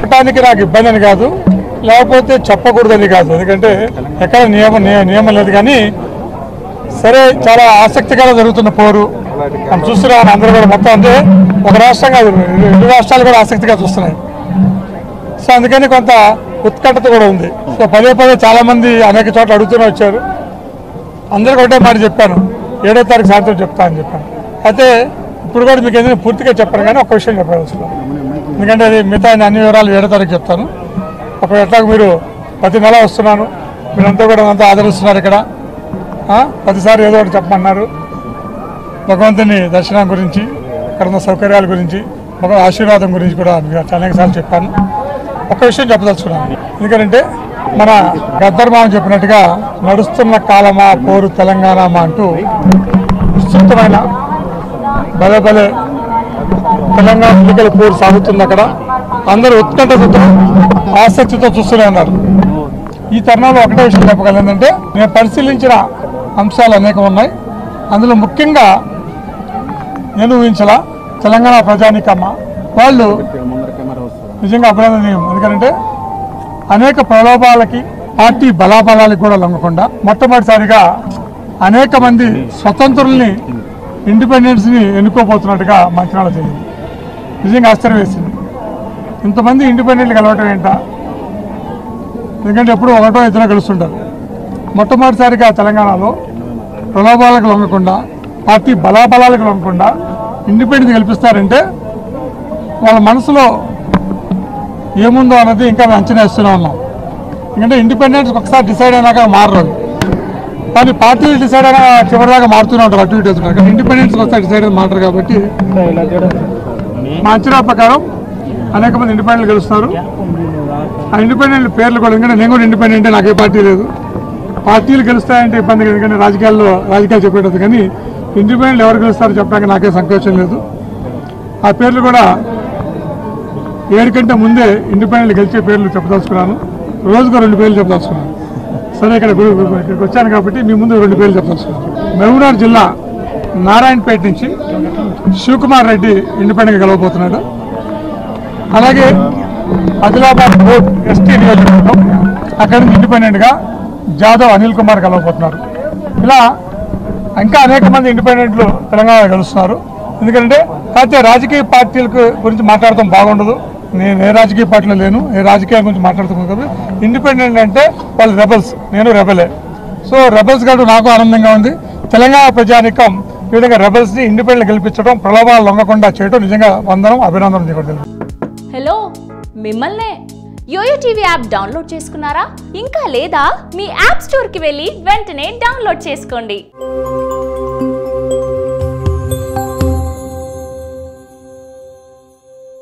చెప్పడానికి నాకు ఇబ్బంది అని కాదు, లేకపోతే చెప్పకూడదని కాదు. ఎందుకంటే ఎక్కడ నియమం లేదు. కానీ సరే, చాలా ఆసక్తిగా జరుగుతున్న పోరు మనం చూస్తున్నాం. అందరూ కూడా మొత్తం అంటే ఒక రాష్ట్రం కాదు, 2 రాష్ట్రాలు కూడా ఆసక్తిగా చూస్తున్నాయి. సో అందుకని కొంత ఉత్కంఠత కూడా ఉంది. సో పదే చాలా మంది అనేక చోట్ల అడుగుతూనే వచ్చారు. అందరికీ ఒకటే మాట చెప్పాను, 7వ తారీఖు సాయంత్రం చెప్తా అని చెప్పాను. అయితే ఇప్పుడు కూడా మీకు ఏదైనా పూర్తిగా చెప్పాను, కానీ ఒక విషయం చెప్పాల్సింది. ఎందుకంటే అది మిగతా అన్ని వివరాలు 7వ తారీఖు చెప్తాను. ఒక ఎట్లాగో మీరు ప్రతి నెల వస్తున్నాను, మీరంతా కూడా అంతా ఆదరిస్తున్నారు. ఇక్కడ ప్రతిసారి ఏదో ఒకటి చెప్పమన్నారు. భగవంతుని దర్శనం గురించి, ఇక్కడ ఉన్న సౌకర్యాల గురించి, భగవంతుని ఆశీర్వాదం గురించి కూడా అనేకసార్లు చెప్పాను. ఒక విషయం చెప్పదలుచుకున్నాను. ఎందుకంటే మన గద్దర్మాన్ చెప్పినట్టుగా నడుస్తున్న కాలమా పోరు తెలంగాణమా అంటూ విస్తృతమైన భలే తెలంగాణ ఎన్నికల పోరు సాగుతుంది. అక్కడ అందరూ ఉత్కంఠతతో ఆసక్తితో చూస్తూనే ఉన్నారు. ఈ తరుణంలో ఒకటే విషయం చెప్పగలను, ఏంటంటే నేను పరిశీలించిన అంశాలు అనేకం ఉన్నాయి. అందులో ముఖ్యంగా నేను ఊహించాల తెలంగాణ ప్రజానీకమ్మ వాళ్ళు నిజంగా అభినందనీయం. ఎందుకంటే అనేక ప్రలోభాలకి, పార్టీ బలాబలాలకు కూడా లొంగకుండా మొట్టమొదటిసారిగా అనేక మంది స్వతంత్రుల్ని, ఇండిపెండెన్స్ని ఎన్నుకోబోతున్నట్టుగా మంత్రాలు జరిగింది. నిజంగా ఆశ్చర్యం వేసింది. ఇంతమంది ఇండిపెండెంట్లు కలవటం ఏంటా? ఎందుకంటే ఎప్పుడు 1 2 కలుస్తుంటారు. మొట్టమొదటిసారిగా తెలంగాణలో ప్రలోభాలకు లొంగకుండా, పార్టీ బలాబలాలకు లొంగకుండా ఇండిపెండెన్స్ కల్పిస్తారంటే వాళ్ళ మనసులో ఏముందో అన్నది ఇంకా మేము అంచనా వేస్తూనే ఉన్నాం. ఎందుకంటే ఇండిపెండెన్స్ ఒకసారి డిసైడ్ అయినాక మారరు, కానీ పార్టీలు డిసైడ్ అయినా చివరిదాకా మారుతూనే ఉంటారు, అటు ఇటు అవుతున్నారు. కానీ ఇండిపెండెన్స్ ఒకసారి డిసైడ్ అయిన మారరు. కాబట్టి మా అంచనా ప్రకారం అనేక మంది ఇండిపెండెంట్లు గెలుస్తారు. ఆ ఇండిపెండెంట్ పేర్లు కూడా, ఎందుకంటే నేను కూడా ఇండిపెండెంటే, నాకే పార్టీ లేదు. పార్టీలు గెలుస్తాయంటే ఇబ్బంది, ఎందుకంటే రాజకీయాలు చెప్పేటది. కానీ ఇండిపెండెంట్ ఎవరు గెలుస్తారో చెప్పడానికి నాకే సంకోచం లేదు. ఆ పేర్లు కూడా 7 కంటే ముందే ఇండిపెండెంట్ గెలిచే పేర్లు చెప్పదలుచుకున్నాను. రోజుకు 2 పేర్లు చెప్పదలుచుకున్నాను. సరే, ఇక్కడికి వచ్చాను కాబట్టి మీ ముందు 2 పేర్లు చెప్పదలుచుకున్నాను. మహబూబ్నగర్ జిల్లా నారాయణపేట నుంచి శివకుమార్ రెడ్డి ఇండిపెండెంట్గా గెలవబోతున్నాడు. అలాగే ఆదిలాబాద్ బోర్డ్ ఎస్టీ నియోజకవర్గం, అక్కడి నుంచి ఇండిపెండెంట్గా జాదవ్ అనిల్ కుమార్ గెలవబోతున్నారు. ఇలా ఇంకా అనేక మంది ఇండిపెండెంట్లు తెలంగాణలో గెలుస్తున్నారు. ఎందుకంటే కాకపోతే రాజకీయ పార్టీల గురించి మాట్లాడటం బాగుండదు. నేను ఏ రాజకీయ పార్టీలో లేను, ఏ రాజకీయాల గురించి మాట్లాడుతున్నాను. కాబట్టి ఇండిపెండెంట్ అంటే వాళ్ళు రెబల్స్, నేను రెబలే. సో రెబల్స్ కాదు, నాకు ఆనందంగా ఉంది. తెలంగాణ ప్రజానీకం ఈ విధంగా రెబల్స్ని ఇండిపెండెంట్ గెలిపించడం, ప్రలోభాలు లొంగకుండా చేయడం నిజంగా వందనం, అభినందనం చేయడం. హలో, మిమ్మల్నే యోయో టీవీ యాప్ డౌన్లోడ్ చేసుకున్నారా? ఇంకా లేదా? మీ యాప్ స్టోర్కి వెళ్ళి వెంటనే డౌన్లోడ్ చేసుకోండి.